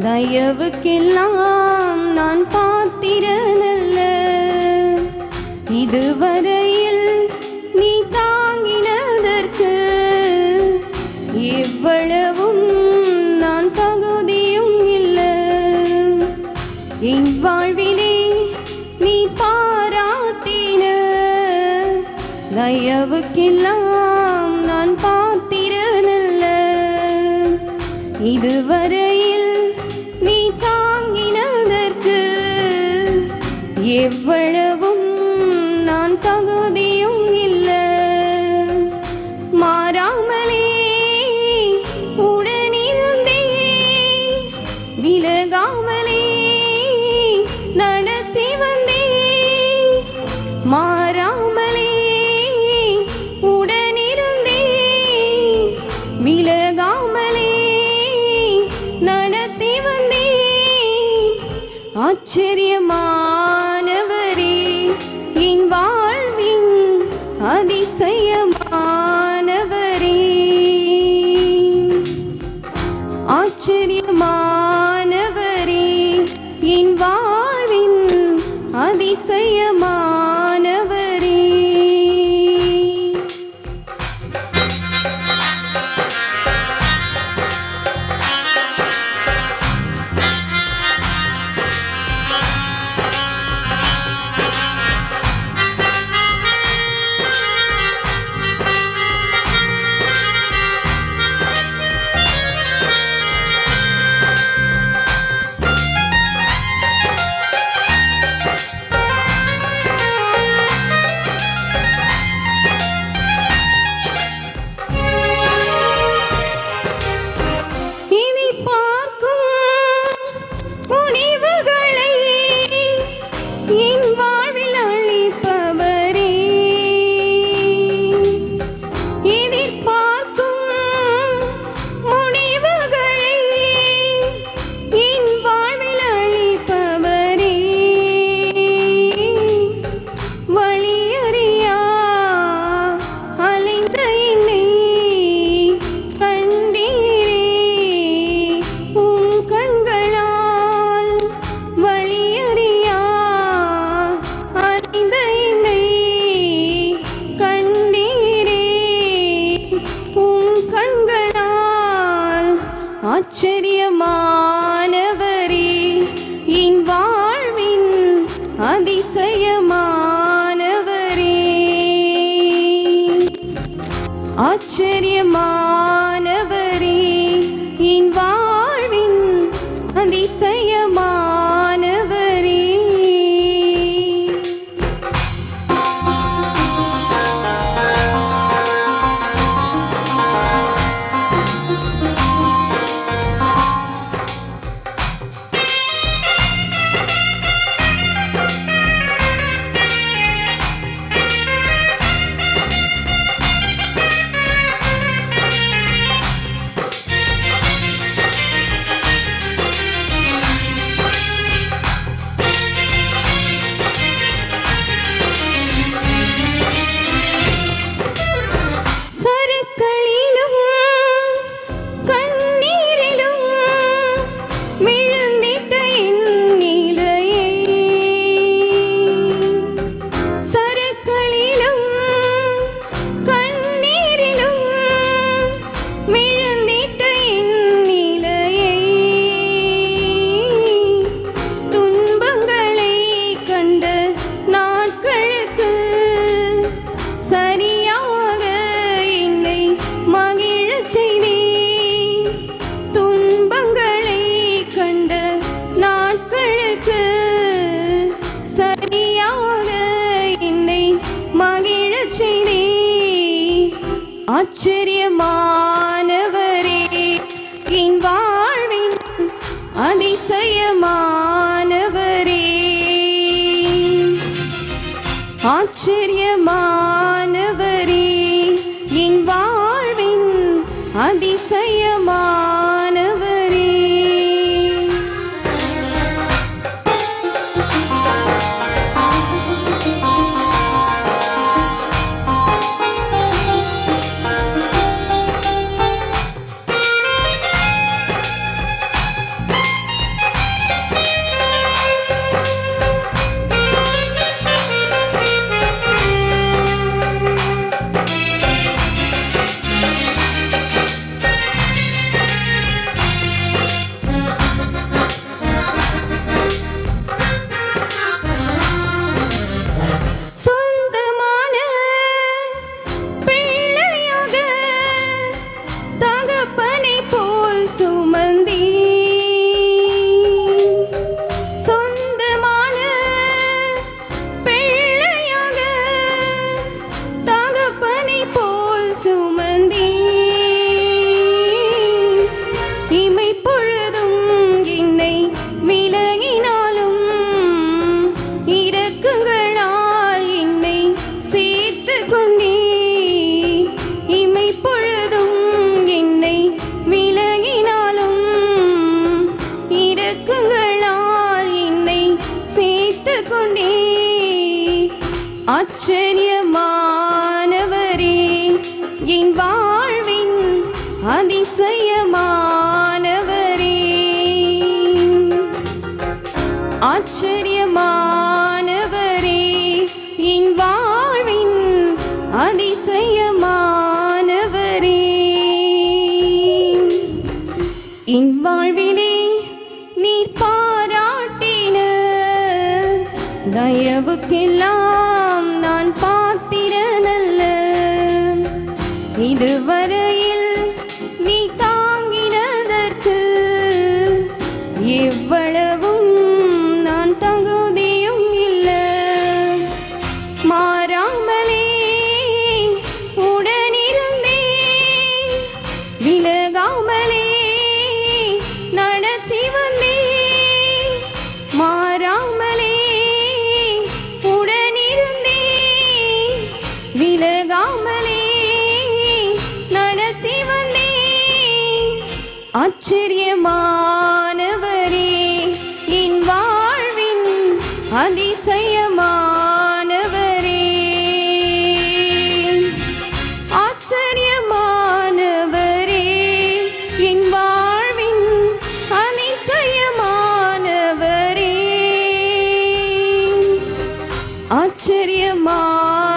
தயவுக்கெல்லாம் நான் பாத்திரனல்ல, இதுவரையில் நீ தாங்கினதற்கு எவ்வளவும் நான் தகுதியும் இல்லை. என் வாழ்விலே நீ பாராட்டின தயவுக்கெல்லாம் நான் பாத்திரனல்ல, இதுவரையில் நீ தாங்கினதற்கு எவ்வளவும் நான் தகுதியும் இல்லை. மாறாமலே உடனிருந்தே விலகாமலே நடத்தி வந்தே, மாறாமலே உடனிருந்தே விலகாமலே நடத்தி வந்தே. ஆச்சரியமானவரே, என் வாழ்வின் அதிசயமானவரே, ஆச்சரியமானவரே, என் வாழ்வின் அதிசயமானவரே. ஆச்சரியமானவரே, என் வாழ்வின் அதிசயமானவரே, ஆச்சரியமானவரே, என் வாழ்வின் அதிசயமானவரே. ஆச்சரியமானவரே, என் வாழ்வின் அதிசயமானவரே, ஆச்சரியமானவரே என் வாழ்வின் அதிசயமானவரே. ஆச்சரியமானவரே என் வாழ்வின் அதிசயமானவரே. ஆச்சரியமானவரே என் வாழ்வின் அதிசயமானவரே. என் வாழ்விலே நீர் பாராட்டின தயவுக்கெல்லாம் நான் பாத்திரனல்ல. இதுவரையில் நீ தாங்கினதற்கு எவ்வளவும் நான் தகுதியும் இல்லை. மாறாமலே உடனிருந்தே விலகாமலே நடத்தி வந்தே. மாறாமலே விலகாமலே நடத்தி வந்தே. ஆச்சரியமானவரே என் வாழ்வின் அதிசயமானவரே. ஆச்சரியமானவரே என் வாழ்வின் அதிசயமானவரே. ஆச்சரியமான